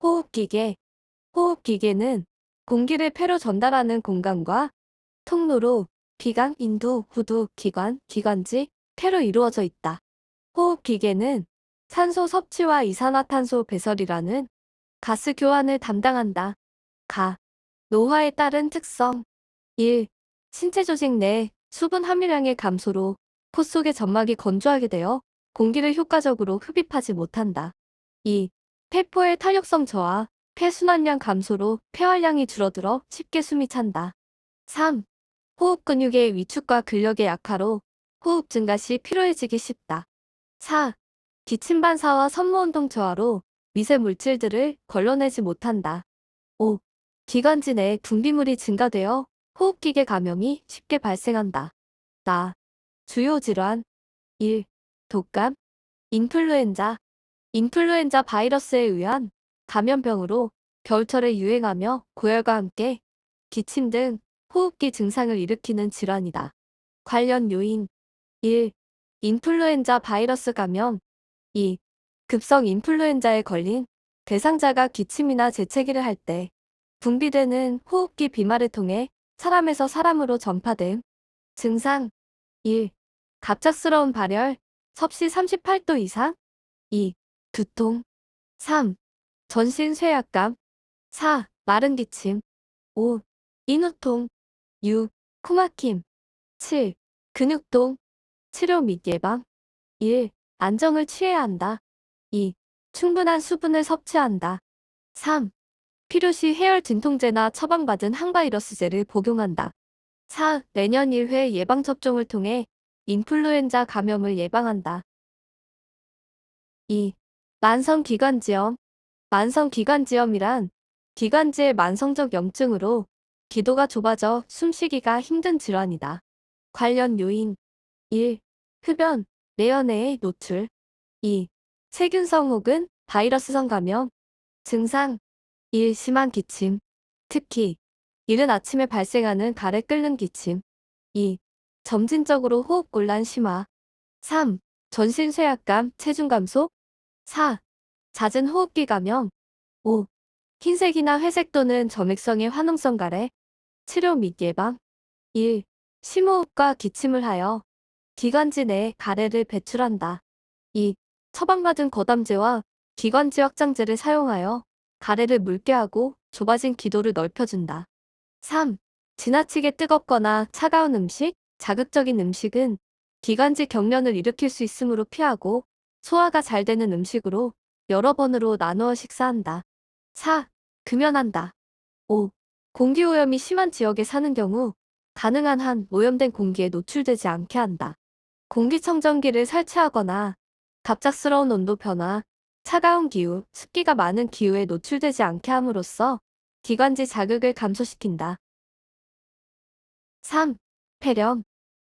호흡기계. 호흡기계는 공기를 폐로 전달하는 공간과 통로로 비강, 인두, 후두, 기관, 기관지, 폐로 이루어져 있다. 호흡기계는 산소 섭취와 이산화탄소 배설이라는 가스 교환을 담당한다. 가. 노화에 따른 특성. 1. 신체 조직 내 수분 함유량의 감소로 코 속의 점막이 건조하게 되어 공기를 효과적으로 흡입하지 못한다. 2. 폐포의 탄력성 저하, 폐순환량 감소로 폐활량이 줄어들어 쉽게 숨이 찬다. 3. 호흡 근육의 위축과 근력의 약화로 호흡 증가 시 피로해지기 쉽다. 4. 기침 반사와 섬유운동 저하로 미세 물질들을 걸러내지 못한다. 5. 기관지 내 분비물이 증가되어 호흡기계 감염이 쉽게 발생한다. 나. 주요 질환. 1. 독감, 인플루엔자. 인플루엔자 바이러스에 의한 감염병으로 겨울철에 유행하며 고열과 함께 기침 등 호흡기 증상을 일으키는 질환이다. 관련 요인. 1. 인플루엔자 바이러스 감염. 2. 급성 인플루엔자에 걸린 대상자가 기침이나 재채기를 할 때 분비되는 호흡기 비말을 통해 사람에서 사람으로 전파됨. 증상. 1. 갑작스러운 발열, 섭씨 38도 이상. 2. 두통. 3. 전신 쇠약감. 4. 마른 기침. 5. 인후통. 6. 코막힘. 7. 근육통. 치료 및 예방. 1. 안정을 취해야 한다. 2. 충분한 수분을 섭취한다. 3. 필요시 해열 진통제나 처방받은 항바이러스제를 복용한다. 4. 매년 1회 예방접종을 통해 인플루엔자 감염을 예방한다. 2. 만성기관지염. 만성기관지염이란 기관지의 만성적 염증으로 기도가 좁아져 숨쉬기가 힘든 질환이다. 관련 요인. 1. 흡연, 내연해의 노출. 2. 세균성 혹은 바이러스성 감염. 증상. 1. 심한 기침. 특히 이른 아침에 발생하는 가래 끓는 기침. 2. 점진적으로 호흡곤란 심화. 3. 전신 쇠약감, 체중 감소. 4. 잦은 호흡기 감염. 5. 흰색이나 회색 또는 점액성의 화농성 가래. 치료 및 예방. 1. 심호흡과 기침을 하여 기관지 내에 가래를 배출한다. 2. 처방받은 거담제와 기관지 확장제를 사용하여 가래를 묽게 하고 좁아진 기도를 넓혀준다. 3. 지나치게 뜨겁거나 차가운 음식, 자극적인 음식은 기관지 경련을 일으킬 수 있으므로 피하고 소화가 잘 되는 음식으로 여러 번으로 나누어 식사한다. 4. 금연한다. 5. 공기오염이 심한 지역에 사는 경우 가능한 한 오염된 공기에 노출되지 않게 한다. 공기청정기를 설치하거나 갑작스러운 온도 변화, 차가운 기후, 습기가 많은 기후에 노출되지 않게 함으로써 기관지 자극을 감소시킨다. 3. 폐렴.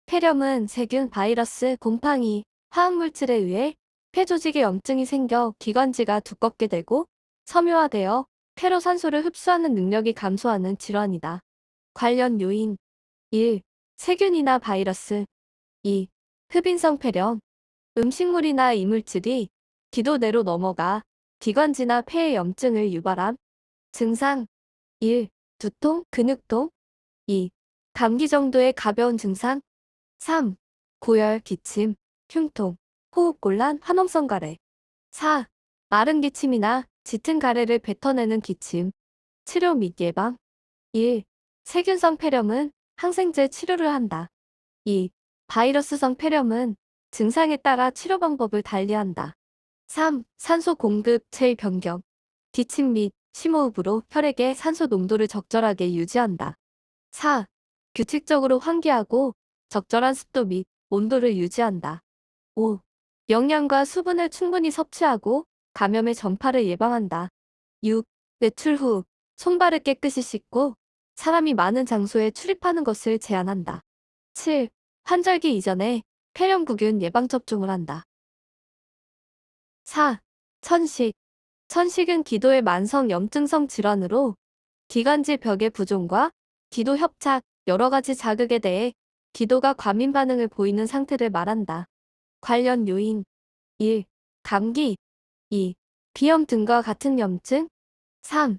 폐렴은 세균, 바이러스, 곰팡이, 화학물질에 의해 폐 조직에 염증이 생겨 기관지가 두껍게 되고 섬유화되어 폐로 산소를 흡수하는 능력이 감소하는 질환이다. 관련 요인. 1. 세균이나 바이러스. 2. 흡인성 폐렴. 음식물이나 이물질이 기도 내로 넘어가 기관지나 폐에 염증을 유발함. 증상. 1. 두통, 근육통. 2. 감기 정도의 가벼운 증상. 3. 고열, 기침, 흉통, 호흡곤란, 화농성 가래. 4. 마른 기침이나 짙은 가래를 뱉어내는 기침. 치료 및 예방. 1. 세균성 폐렴은 항생제 치료를 한다. 2. 바이러스성 폐렴은 증상에 따라 치료 방법을 달리한다. 3. 산소 공급 체의 변경. 기침 및 심호흡으로 혈액의 산소 농도를 적절하게 유지한다. 4. 규칙적으로 환기하고 적절한 습도 및 온도를 유지한다. 5. 영양과 수분을 충분히 섭취하고 감염의 전파를 예방한다. 6. 외출 후 손발을 깨끗이 씻고 사람이 많은 장소에 출입하는 것을 제한한다. 7. 환절기 이전에 폐렴구균 예방접종을 한다. 4. 천식. 천식은 기도의 만성 염증성 질환으로 기관지 벽의 부종과 기도 협착, 여러 가지 자극에 대해 기도가 과민 반응을 보이는 상태를 말한다. 관련 요인. 1. 감기. 2. 비염 등과 같은 염증. 3.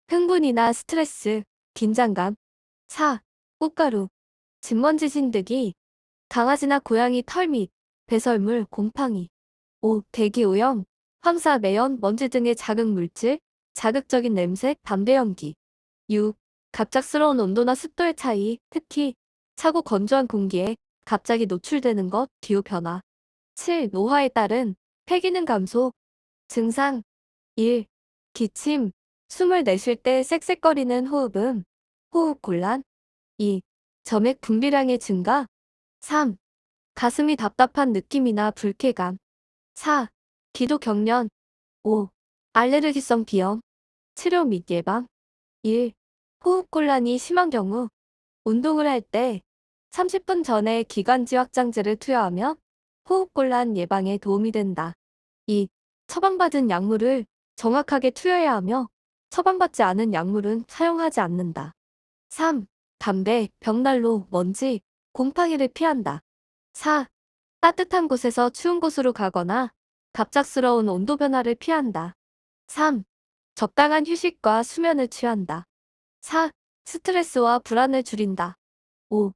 흥분이나 스트레스, 긴장감. 4. 꽃가루, 진먼지 진드기, 강아지나 고양이 털 및 배설물, 곰팡이. 5. 대기 오염, 황사, 매연, 먼지 등의 자극 물질, 자극적인 냄새, 담배 연기. 6. 갑작스러운 온도나 습도의 차이, 특히 차고 건조한 공기에 갑자기 노출되는 것, 기후변화. 7. 노화에 따른 폐기능 감소, 증상. 1. 기침, 숨을 내쉴 때 쌕쌕거리는 호흡음, 호흡 곤란. 2. 점액 분비량의 증가. 3. 가슴이 답답한 느낌이나 불쾌감. 4. 기도 경련. 5. 알레르기성 비염, 치료 및 예방. 1. 호흡곤란이 심한 경우 운동을 할 때 30분 전에 기관지 확장제를 투여하며 호흡곤란 예방에 도움이 된다. 2. 처방받은 약물을 정확하게 투여해야 하며 처방받지 않은 약물은 사용하지 않는다. 3. 담배, 벽난로, 먼지, 곰팡이를 피한다. 4. 따뜻한 곳에서 추운 곳으로 가거나 갑작스러운 온도 변화를 피한다. 3. 적당한 휴식과 수면을 취한다. 4. 스트레스와 불안을 줄인다. 5.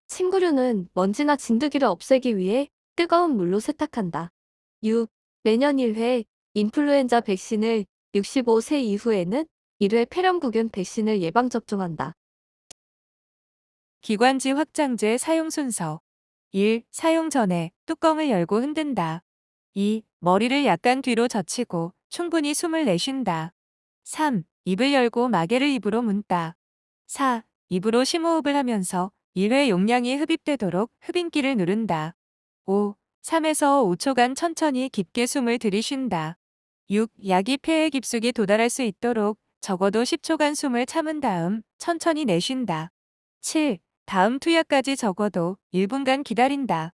침구류는 먼지나 진드기를 없애기 위해 뜨거운 물로 세탁한다. 6. 매년 1회 인플루엔자 백신을 65세 이후에는 1회 폐렴구균 백신을 예방접종한다. 기관지 확장제 사용 순서. 1. 사용 전에 뚜껑을 열고 흔든다. 2. 머리를 약간 뒤로 젖히고 충분히 숨을 내쉰다. 3. 입을 열고 마개를 입으로 문다. 4. 입으로 심호흡을 하면서 1회 용량이 흡입되도록 흡인기를 누른다. 5. 3에서 5초간 천천히 깊게 숨을 들이쉰다. 6. 약이 폐에 깊숙이 도달할 수 있도록 적어도 10초간 숨을 참은 다음 천천히 내쉰다. 7. 다음 투약까지 적어도 1분간 기다린다.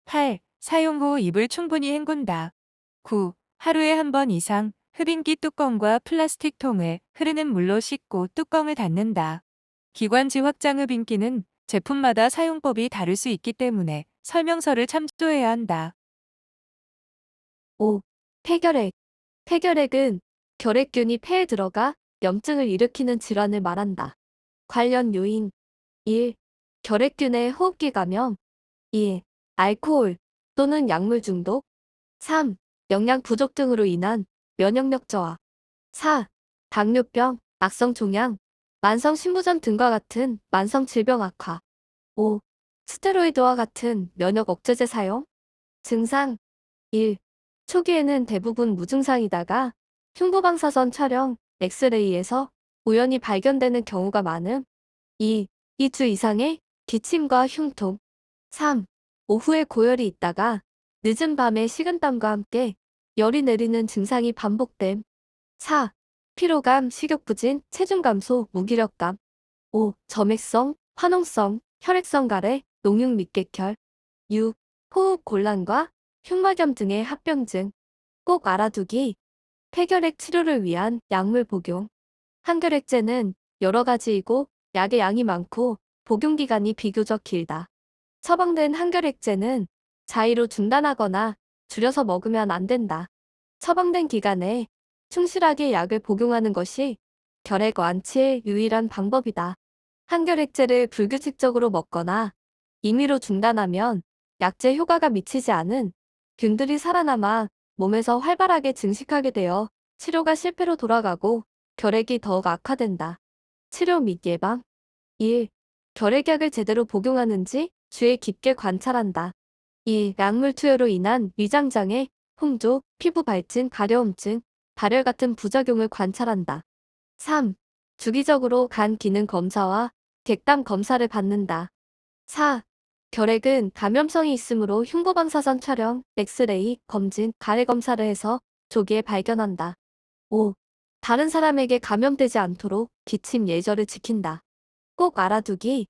8. 사용 후 입을 충분히 헹군다. 9. 하루에 한 번 이상 흡인기 뚜껑과 플라스틱 통을 흐르는 물로 씻고 뚜껑을 닫는다. 기관지 확장 흡인기는 제품마다 사용법이 다를 수 있기 때문에 설명서를 참조해야 한다. 5. 폐결핵. 폐결핵은 결핵균이 폐에 들어가 염증을 일으키는 질환을 말한다. 관련 요인. 1. 결핵균의 호흡기 감염. 2. 알코올 또는 약물 중독. 3. 영양 부족 등으로 인한 면역력 저하. 4. 당뇨병, 악성 종양, 만성 신부전 등과 같은 만성 질병 악화. 5. 스테로이드와 같은 면역 억제제 사용. 증상. 1. 초기에는 대부분 무증상이다가 흉부방사선 촬영, 엑스레이에서 우연히 발견되는 경우가 많음. 2. 2주 이상의 기침과 흉통. 3. 오후에 고열이 있다가 늦은 밤에 식은땀과 함께 열이 내리는 증상이 반복됨. 4. 피로감, 식욕부진, 체중 감소, 무기력감. 5. 점액성, 화농성, 혈액성 가래, 농육 밑객혈. 6. 호흡 곤란과 흉막염 등의 합병증. 꼭 알아두기. 폐결핵 치료를 위한 약물 복용. 항결핵제는 여러 가지이고 약의 양이 많고 복용 기간이 비교적 길다. 처방된 항결핵제는 자의로 중단하거나 줄여서 먹으면 안 된다. 처방된 기간에 충실하게 약을 복용하는 것이 결핵 완치의 유일한 방법이다. 항결핵제를 불규칙적으로 먹거나 임의로 중단하면 약제 효과가 미치지 않은 균들이 살아남아 몸에서 활발하게 증식하게 되어 치료가 실패로 돌아가고 결핵이 더욱 악화된다. 치료 및 예방. 1. 결핵약을 제대로 복용하는지 주의 깊게 관찰한다. 2. 약물 투여로 인한 위장장애, 홍조, 피부 발진, 가려움증, 발열 같은 부작용을 관찰한다. 3. 주기적으로 간 기능 검사와 객담 검사를 받는다. 4. 결핵은 감염성이 있으므로 흉부방사선 촬영, 엑스레이, 검진, 가래 검사를 해서 조기에 발견한다. 5. 다른 사람에게 감염되지 않도록 기침 예절을 지킨다. 꼭 알아두기.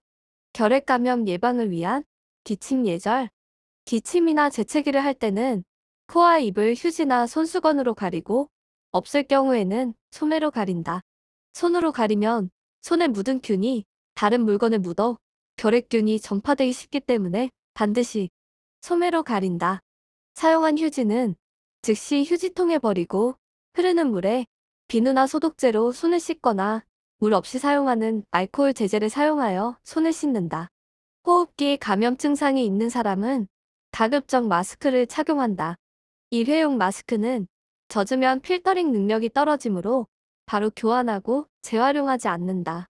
결핵 감염 예방을 위한 기침 예절. 기침이나 재채기를 할 때는 코와 입을 휴지나 손수건으로 가리고 없을 경우에는 소매로 가린다. 손으로 가리면 손에 묻은 균이 다른 물건에 묻어 결핵균이 전파되기 쉽기 때문에 반드시 소매로 가린다. 사용한 휴지는 즉시 휴지통에 버리고 흐르는 물에 비누나 소독제로 손을 씻거나 물 없이 사용하는 알코올 제제를 사용하여 손을 씻는다. 호흡기 감염 증상이 있는 사람은 가급적 마스크를 착용한다. 일회용 마스크는 젖으면 필터링 능력이 떨어지므로 바로 교환하고 재활용하지 않는다.